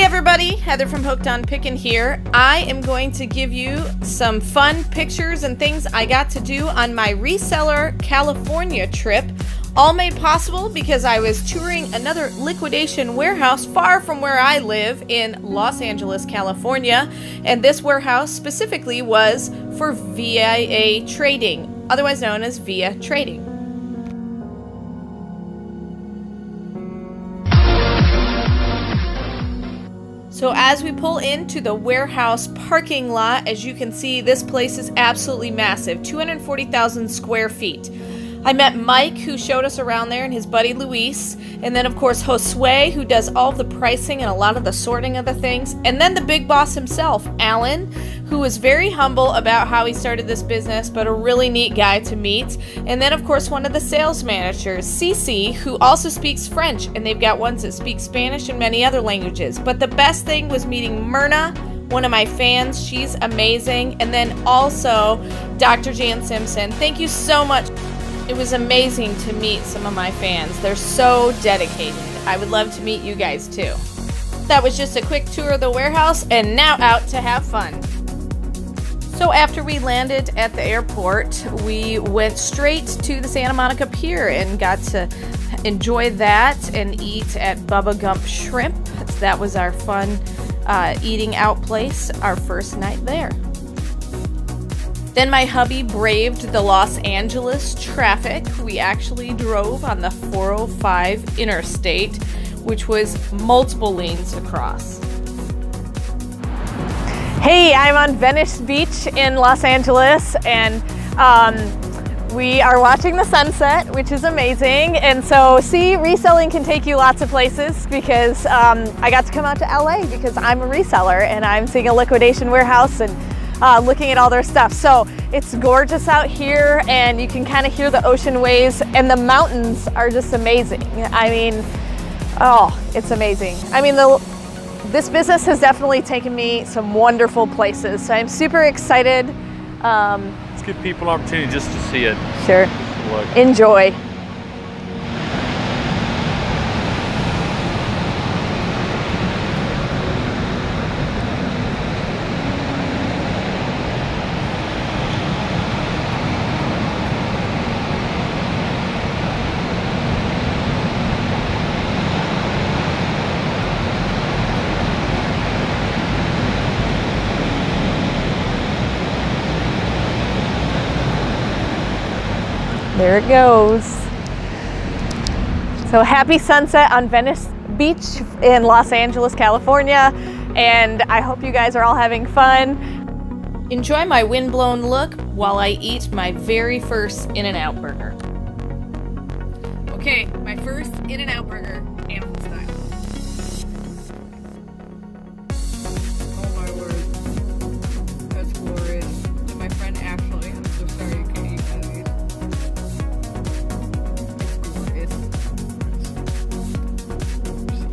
everybody, Heather from Hooked on Pickin here. I am going to give you some fun pictures and things I got to do on my Reseller California trip, all made possible because I was touring another liquidation warehouse far from where I live in Los Angeles, California, and this warehouse specifically was for VIA Trading, otherwise known as VIA Trading. So as we pull into the warehouse parking lot, as you can see, this place is absolutely massive, 240,000 square feet. I met Mike, who showed us around there, and his buddy Luis, and then of course Josue, who does all of the pricing and a lot of the sorting of the things, and then the big boss himself, Alan, who was very humble about how he started this business, but a really neat guy to meet, and then of course one of the sales managers, Cece, who also speaks French, and they've got ones that speak Spanish and many other languages. But the best thing was meeting Myrna, one of my fans. She's amazing, and then also Dr. Jan Simpson. Thank you so much. It was amazing to meet some of my fans. They're so dedicated. I would love to meet you guys too. That was just a quick tour of the warehouse, and now out to have fun. So after we landed at the airport, we went straight to the Santa Monica Pier and got to enjoy that and eat at Bubba Gump Shrimp. That was our fun eating out place, our first night there. Then my hubby braved the Los Angeles traffic. We actually drove on the 405 interstate, which was multiple lanes across. Hey, I'm on Venice Beach in Los Angeles, and we are watching the sunset, which is amazing. And so, see, reselling can take you lots of places because I got to come out to LA because I'm a reseller and I'm seeing a liquidation warehouse and looking at all their stuff. So it's gorgeous out here, and you can kind of hear the ocean waves, and the mountains are just amazing. I mean, oh, it's amazing. I mean, this business has definitely taken me some wonderful places, so I'm super excited. Let's give people an opportunity just to see it. Sure. Look. Enjoy. There it goes. So happy sunset on Venice Beach in Los Angeles, California, and I hope you guys are all having fun. Enjoy my windblown look while I eat my very first In-N-Out burger. Okay, my first In-N-Out burger, animal style. Oh my word, that's glorious. To my friend Ashley, I'm so sorry you can't eat that.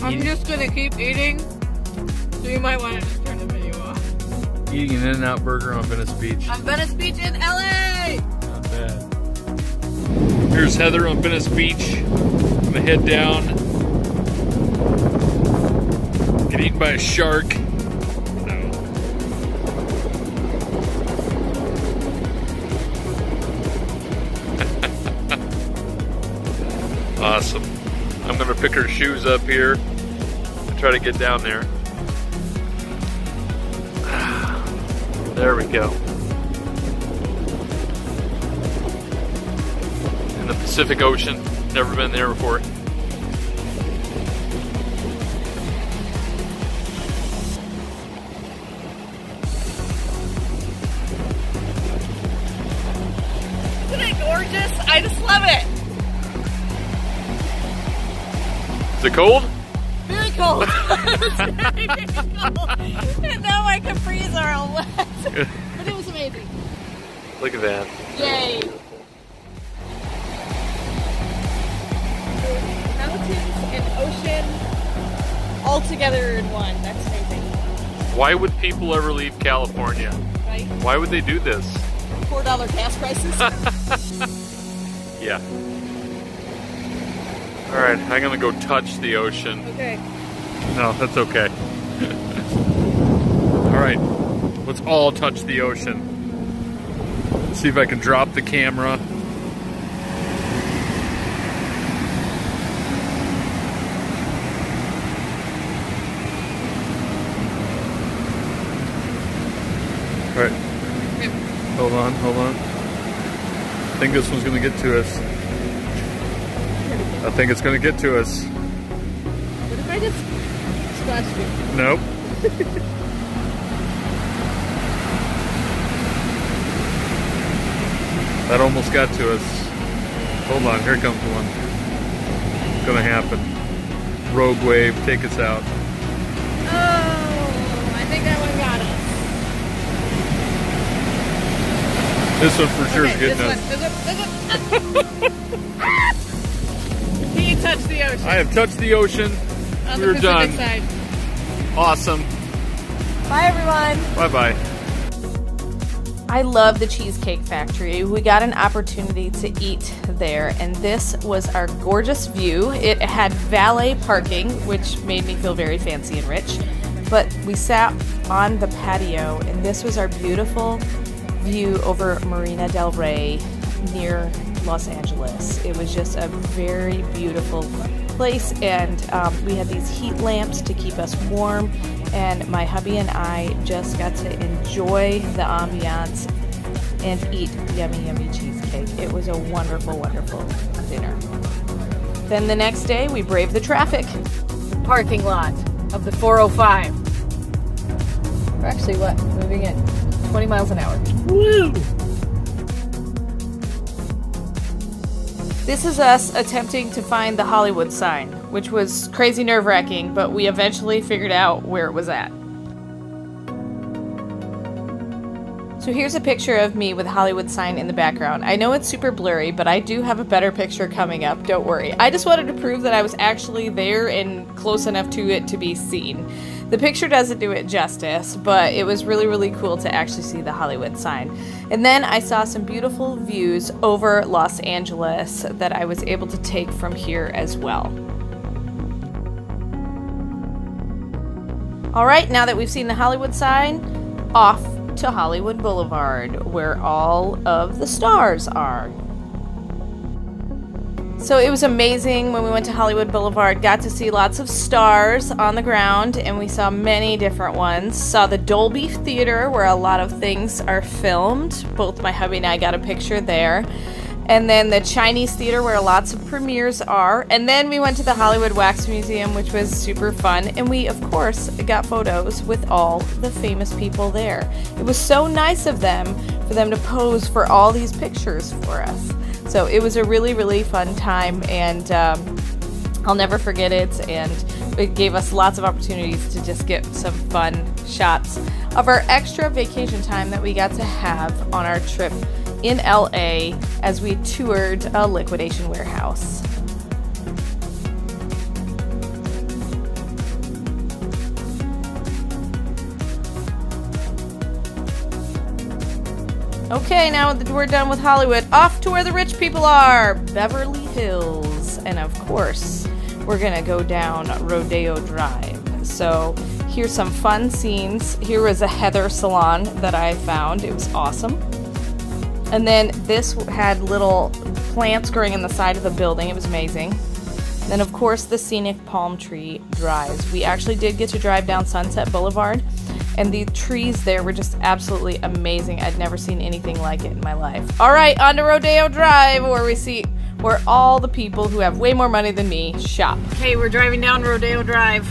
I'm just gonna keep eating, so you might want to just turn the video off. Eating an In-N-Out burger on Venice Beach. On Venice Beach in LA! Not bad. Here's Heather on Venice Beach. I'm gonna head down. Get eaten by a shark. No. Awesome. I'm gonna pick her shoes up here. Try to get down there. There we go. In the Pacific Ocean. Never been there before. Isn't it gorgeous? I just love it. Is it cold? Very cold. It's very, very cold. And now my capris are all wet. But it was amazing. Look at that. Yay. Mountains and ocean all together in one. That's amazing. Why would people ever leave California? Right? Why would they do this? $4 gas prices. Yeah. Alright, I'm gonna go touch the ocean. Okay. No, that's okay. right, let's all touch the ocean. Let's see if I can drop the camera. All right, hold on, hold on. I think this one's gonna get to us. I think it's gonna get to us. What if I just scratched you? Nope. That almost got to us. Hold on, here comes one. It's gonna happen. Rogue wave, take us out. Oh, I think that one got us. This one for sure is getting us. He touched the ocean. I have touched the ocean. On We're the done. Pacific side. Awesome. Bye, everyone. Bye-bye. I love the Cheesecake Factory. We got an opportunity to eat there, and this was our gorgeous view. It had valet parking, which made me feel very fancy and rich, but we sat on the patio, and this was our beautiful view over Marina del Rey near Los Angeles. It was just a very beautiful place, and we had these heat lamps to keep us warm, and my hubby and I just got to enjoy the ambiance and eat yummy, yummy cheesecake. It was a wonderful, wonderful dinner. Then the next day, we braved the traffic. Parking lot of the 405. We're actually, what, moving at 20 miles an hour. Woo! This is us attempting to find the Hollywood sign, which was crazy nerve-wracking, but we eventually figured out where it was at. So here's a picture of me with Hollywood sign in the background. I know it's super blurry, but I do have a better picture coming up, don't worry. I just wanted to prove that I was actually there and close enough to it to be seen. The picture doesn't do it justice, but it was really, really cool to actually see the Hollywood sign. And then I saw some beautiful views over Los Angeles that I was able to take from here as well. All right, now that we've seen the Hollywood sign, off to Hollywood Boulevard, where all of the stars are. So it was amazing when we went to Hollywood Boulevard, got to see lots of stars on the ground, and we saw many different ones. Saw the Dolby Theater, where a lot of things are filmed. Both my hubby and I got a picture there. And then the Chinese Theater, where lots of premieres are. And then we went to the Hollywood Wax Museum, which was super fun. And we, of course, got photos with all the famous people there. It was so nice of them for them to pose for all these pictures for us. So it was a really, really fun time, and I'll never forget it, and it gave us lots of opportunities to just get some fun shots of our extra vacation time that we got to have on our trip in LA as we toured a liquidation warehouse. Okay, now that we're done with Hollywood, off to where the rich people are, Beverly Hills. And of course, we're gonna go down Rodeo Drive. So here's some fun scenes. Here was a Heather salon that I found. It was awesome. And then this had little plants growing in the side of the building. It was amazing. Then of course the scenic palm tree drives. We actually did get to drive down Sunset Boulevard, and the trees there were just absolutely amazing. I'd never seen anything like it in my life. All right, on to Rodeo Drive, where all the people who have way more money than me shop. Okay, we're driving down Rodeo Drive.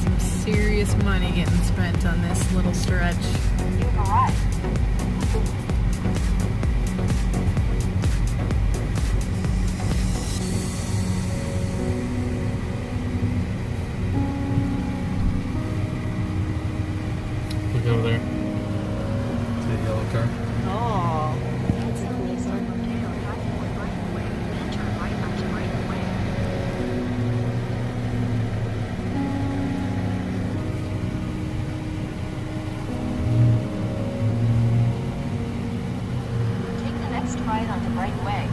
Some serious money getting spent on this little stretch. You've arrived. Over there. See the yellow car? Oh, that's a cool sign. Take the next right onto Bright Way.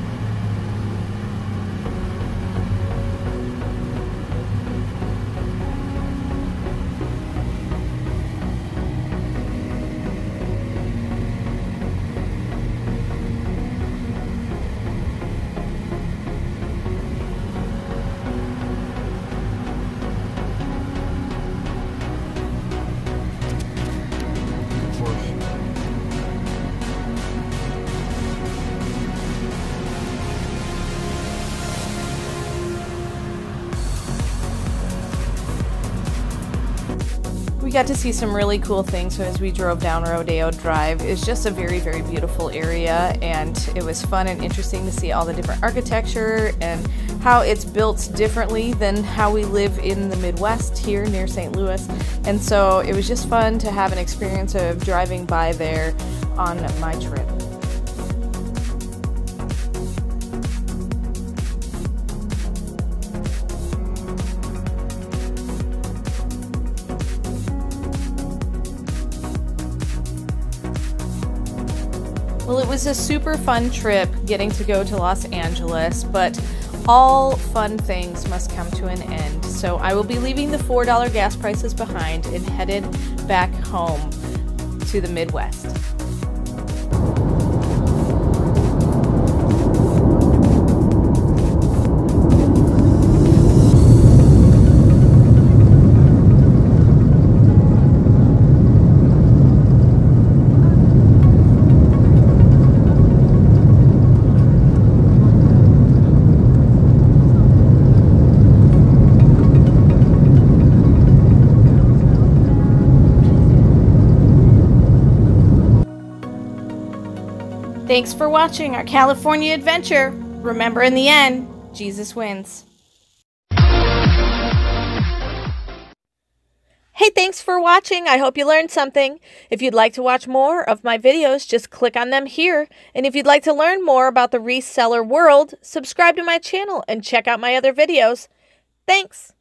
got to see some really cool things as we drove down Rodeo Drive. It's just a very, very beautiful area, and it was fun and interesting to see all the different architecture and how it's built differently than how we live in the Midwest here near St. Louis. And so it was just fun to have an experience of driving by there on my trip. Well, it was a super fun trip getting to go to Los Angeles, but all fun things must come to an end. So I will be leaving the $4 gas prices behind and headed back home to the Midwest. Thanks for watching our California adventure. Remember, in the end, Jesus wins. Hey, thanks for watching. I hope you learned something. If you'd like to watch more of my videos, just click on them here. And if you'd like to learn more about the reseller world, subscribe to my channel and check out my other videos. Thanks.